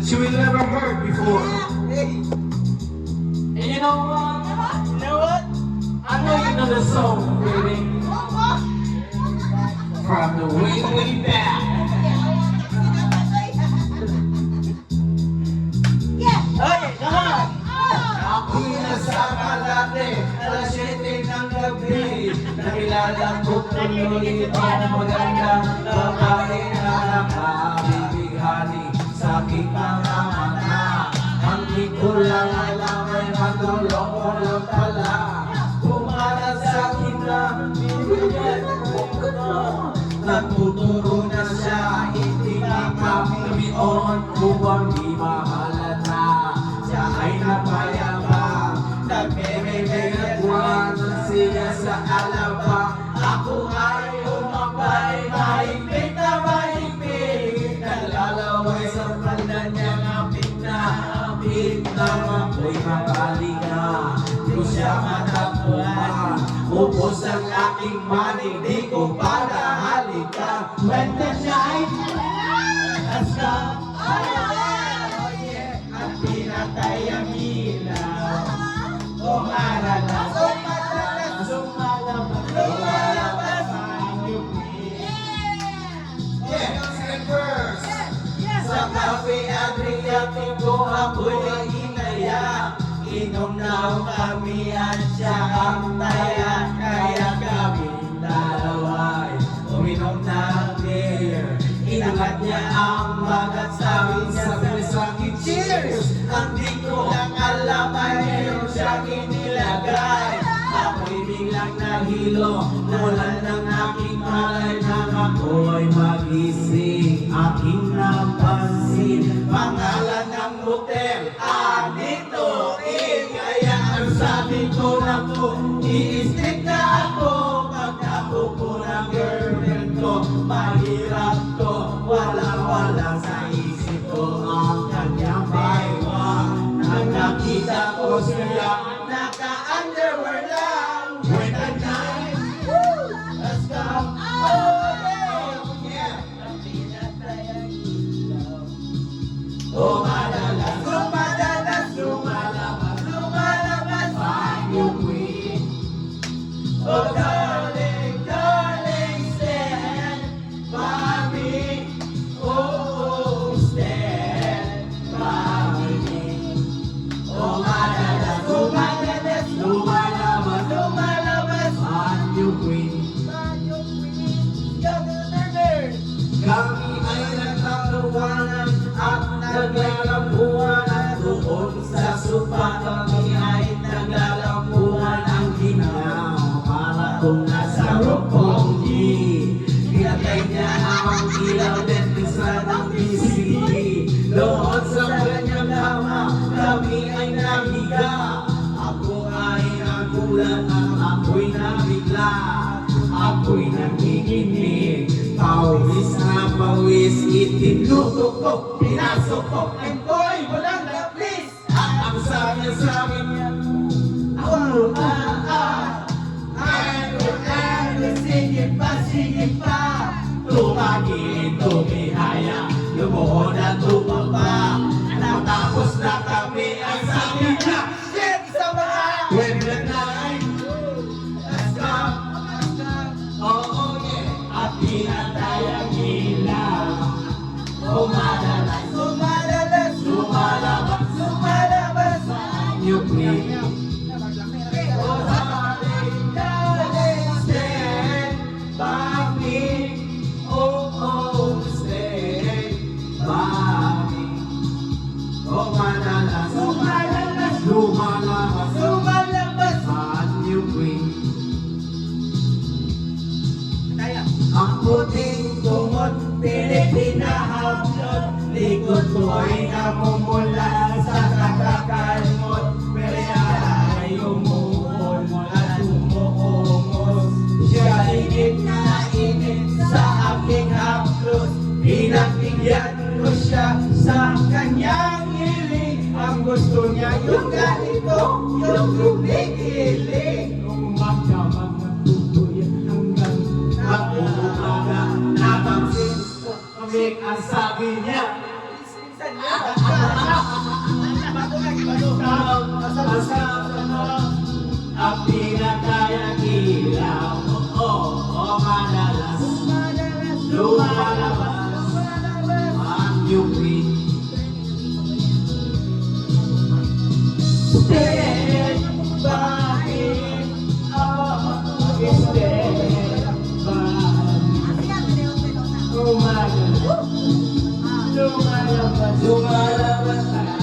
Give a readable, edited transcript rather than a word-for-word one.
that you will never heard before. And you know what? You know what? I know you know the song, baby. From the way back. Okay, come on! Ako'y nasa Malate, alas 7 ng gabi. Nakilala ko tuloy ang magandang babae na nakabibighani sa aking mga mata. Ang di ko lang alam ay matulong ko lang pala. Pumara sa akin na bibigyan ko ito. Nagtuturo na siya, hindi makakamion upang di mahalata. Siya ay napayabang, nagmememegatuan siya sa alabang. Ako ay umabay, mahigpit na mahigpit. Naglalaway sa pala niya, ngapit na ako'y makalinga. Di ko siya matagpuan, upos ang aking manig, di ko pa nahalika. When the night has come, at pinatay ang ilaw, lumalabas ang yupi. Second verse. Sa Cafe Adriatico ako'y inaya, inom na kami at siya ang taya. Kaya kami dalaway uminom ng beer. Inangat niya ang bagat sabi sa akin, cheers! Ang di ko lang alam ay meron siyang inilagay. Ako'y biglang nahilo, nawalan ng aking malay nang ako'y magising. Aking napansin, pangalan ng hotel, Anito Inn. Kaya ang sabi ko na po, i-stick na ako. Pagkapupo ng girlfriend ko, mahirap to. Wala sa isip ko ang kanyang baywang. Nang nakita ko siya, naka-underwear lang. When the night has come, lumalabas ang iyong queen. Oh darling, darling, stand by me. Oh, stand by me. Oh lumalabas ang iyong queen. Kami ay nagtatawanan at naglalambuan at doon sa sopa kami ay naglalambuan ang ginaw. Para kung nasa Roppongi, pinatay niya ang ilaw at isa ng PCD. Doon sa kanyang kama, kami ay nahiga. Ako ay nagulat at ako'y nabigla. Ako'y nanginginig, pawis na pawis, itinutok ko, pinasok ko, and boy, walang na-please. At ang sabi niya sa akin niya, sige pa, tumihaya, lumuhod at tumaba. Natapos na kami, ang sabi niya, shit sa mga, when the night has come, oh yeah, at pinatay ang ilaw. Lumalabas ang iyong queen. Oh darling, stand by me. Oh, stand by me. Oh lumalabas ang iyong queen. Ang puting tungot, pilit na haplos, likod ko'y namumula sa kakakalmot. Pero ay umuon at umuungos. Siya init na init sa aking haplos. Pinagbigyan ko siya sa kanyang hiling. Ang gusto niya yung ganito, yung kumikiling. Nung magdamag na tutuloy hanggang napumaga, napansin ko kami ang sabi niya. bilisan niyo. Bago lagi, bago. Ang pinakayang ilaw, madalas lumalabas ang yupi. Stand by me, stand by. Lumalabas ang